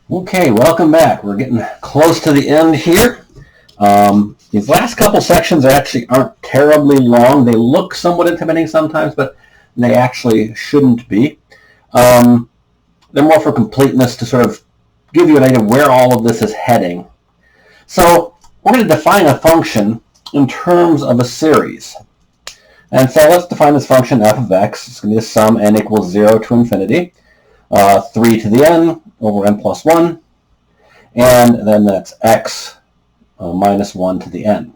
Okay, welcome back. We're getting close to the end here. These last couple sections actually aren't terribly long. They look somewhat intimidating sometimes, but they actually shouldn't be. They're more for completeness to sort of give you an idea of where all of this is heading. So we're going to define a function in terms of a series. And so let's define this function f of x. It's going to be a sum n equals 0 to infinity, 3 to the n over n plus 1, and then that's x minus 1 to the n.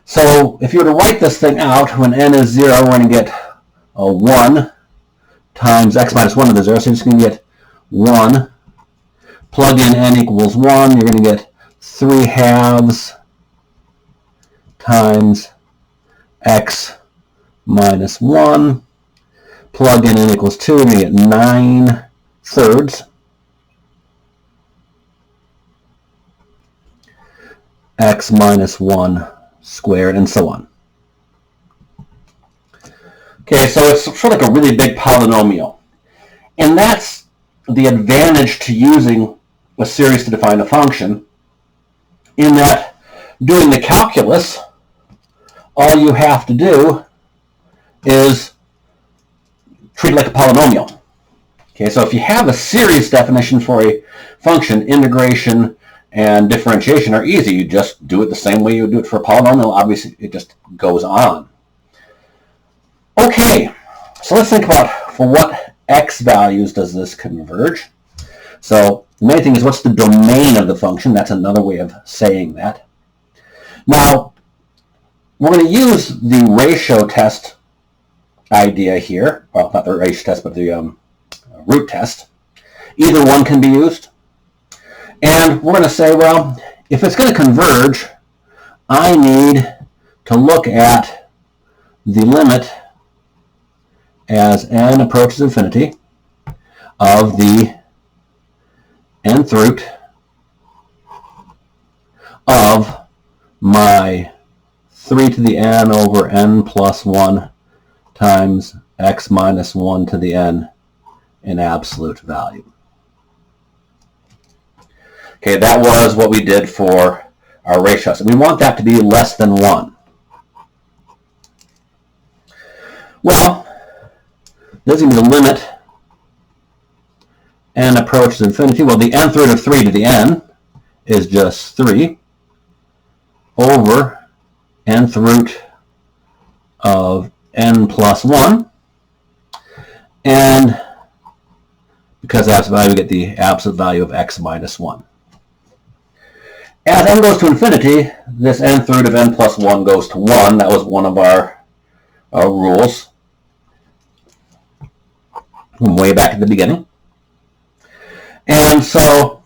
So if you were to write this thing out, when n is 0, we're going to get 1 times x minus 1 to the 0, so you're just going to get 1. Plug in n equals 1, you're going to get 3 halves times x minus 1. Plug in n equals 2, and you get 9 thirds. X minus 1 squared, and so on. Okay, so it's sort of like a really big polynomial. And that's the advantage to using a series to define a function, in that doing the calculus, all you have to do is treat it like a polynomial. Okay, so if you have a series definition for a function, integration and differentiation are easy. You just do it the same way you would do it for a polynomial. Obviously, it just goes on. Okay, so let's think about for what x values does this converge. So the main thing is, what's the domain of the function? That's another way of saying that. Now, we're going to use the ratio test idea here. Well, not the ratio test, but the root test. Either one can be used. And we're going to say, well, if it's going to converge, I need to look at the limit as n approaches infinity of the nth root of my 3 to the n over n plus 1 times x minus 1 to the n in absolute value. Okay, that was what we did for our ratio. So we want that to be less than 1. Well, this is going to be the limit n approaches infinity. Well, the nth root of 3 to the n is just 3 over nth root of n plus 1. And because that's the value, we get the absolute value of x minus 1. As n goes to infinity, this nth root of n plus 1 goes to 1. That was one of our rules from way back at the beginning. And so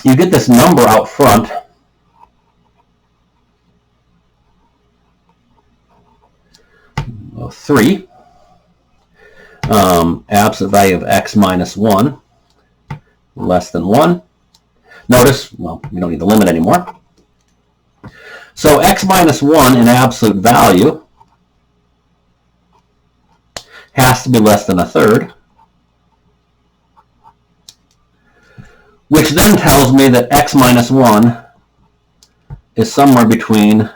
you get this number out front. Of 3. Absolute value of x minus 1 less than 1. Notice, well, we don't need the limit anymore. So x minus 1 in absolute value has to be less than a third, which then tells me that x minus 1 is somewhere between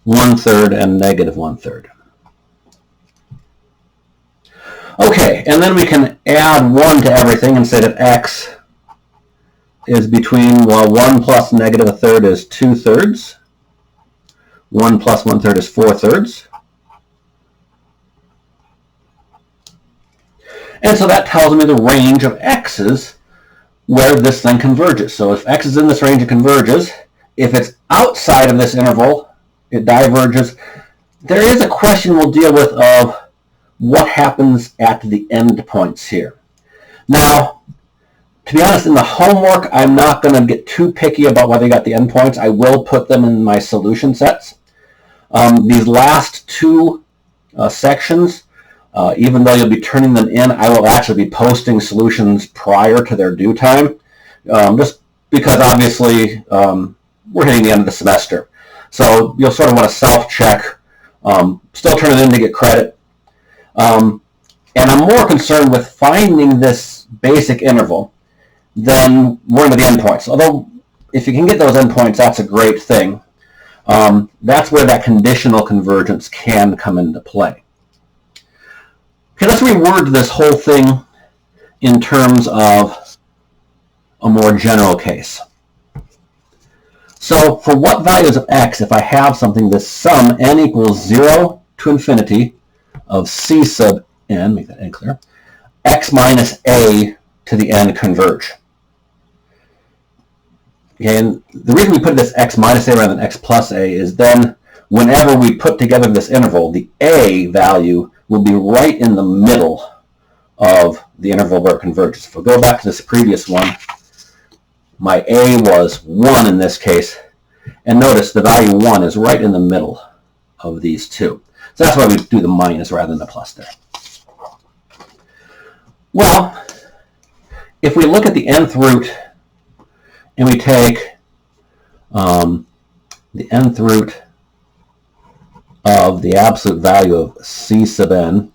1/3 and negative 1/3. Okay, and then we can add 1 to everything and say that x is between, well, 1 plus negative 1/3 is 2/3. 1 plus 1/3 is 4/3. And so that tells me the range of x's where this thing converges. So if x is in this range, it converges. If it's outside of this interval, it diverges. There is a question we'll deal with of what happens at the endpoints here. Now, to be honest, in the homework, I'm not going to get too picky about whether you got the endpoints. I will put them in my solution sets. These last two sections, even though you'll be turning them in, I will actually be posting solutions prior to their due time, just because obviously we're hitting the end of the semester. So you'll sort of want to self-check, still turn it in to get credit. And I'm more concerned with finding this basic interval than worrying about the endpoints. Although, if you can get those endpoints, that's a great thing. That's where that conditional convergence can come into play. Okay, let's reword this whole thing in terms of a more general case. So for what values of x, if I have something, this sum n equals 0 to infinity of c sub n, make that n clear, x minus a to the n converge. Okay, and the reason we put this x minus a rather than x plus a is then whenever we put together this interval, the a value will be right in the middle of the interval where it converges. If we go back to this previous one, my a was 1 in this case, and notice the value 1 is right in the middle of these two. So that's why we do the minus rather than the plus there. Well, if we look at the nth root and we take the nth root of the absolute value of c sub n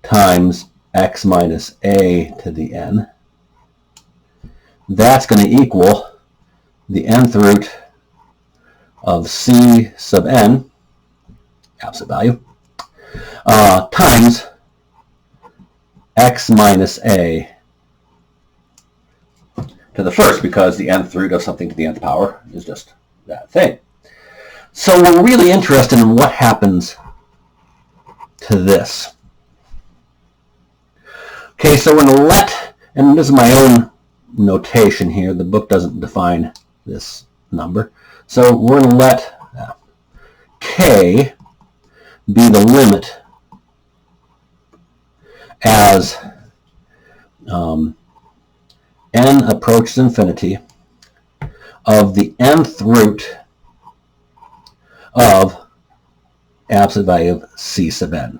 times x minus a to the n, that's going to equal the nth root of c sub n, absolute value, times x minus a to the first, because the nth root of something to the nth power is just that thing. So we're really interested in what happens to this. Okay, so we're going to let, and this is my own notation here, the book doesn't define this number, so we're going to let k be the limit as n approaches infinity of the nth root of absolute value of c sub n.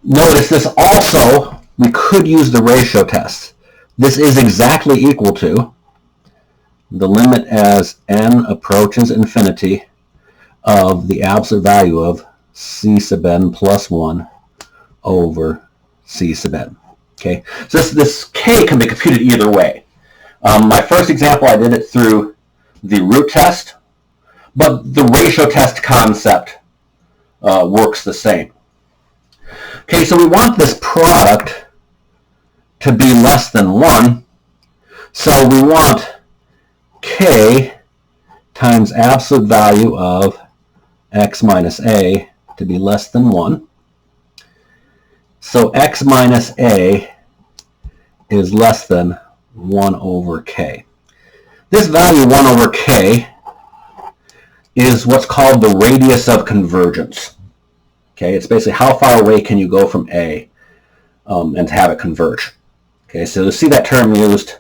Notice this also, we could use the ratio test. This is exactly equal to the limit as n approaches infinity of the absolute value of c sub n plus 1 over c sub n. Okay, so this k can be computed either way. My first example, I did it through the root test, but the ratio test concept works the same. Okay, so we want this product to be less than 1, so we want k times absolute value of x minus a to be less than 1. So x minus a is less than 1 over k. This value 1 over k is what's called the radius of convergence. Okay, it's basically how far away can you go from a and have it converge. Okay, so you see that term used.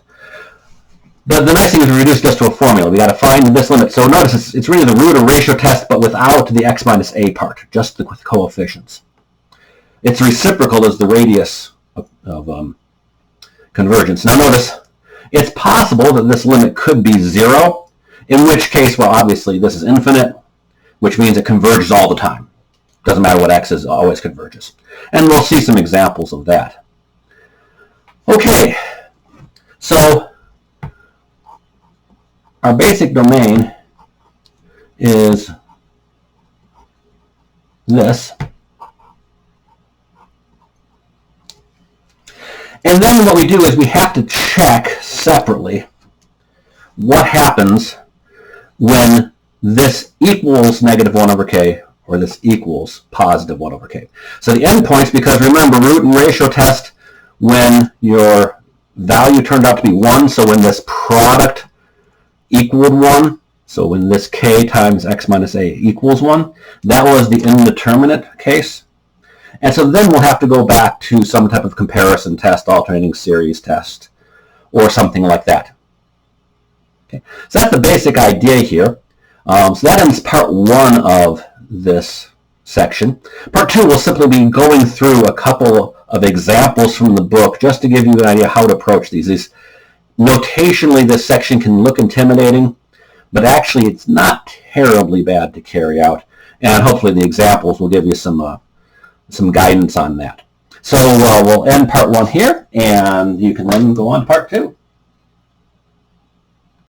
But the nice thing is we reduce this to a formula. We got to find this limit. So notice it's really the root of ratio test, but without the x minus a part, just the coefficients. Its reciprocal is the radius of convergence. Now notice, it's possible that this limit could be 0, in which case, well, obviously this is infinite, which means it converges all the time. Doesn't matter what x is, it always converges. And we'll see some examples of that. Okay, so our basic domain is this. And then what we do is we have to check separately what happens when this equals negative 1 over k or this equals positive 1 over k. So the endpoints, because remember, root and ratio test, when your value turned out to be 1, so when this product equaled 1, so when this k times x minus a equals 1, that was the indeterminate case. And so then we'll have to go back to some type of comparison test, alternating series test, or something like that. Okay. So that's the basic idea here. So that ends part 1 of this section. Part 2 will simply be going through a couple of examples from the book just to give you an idea how to approach these. Notationally, this section can look intimidating, but actually it's not terribly bad to carry out. And hopefully the examples will give you some guidance on that. So we'll end part 1 here, and you can then go on to part 2.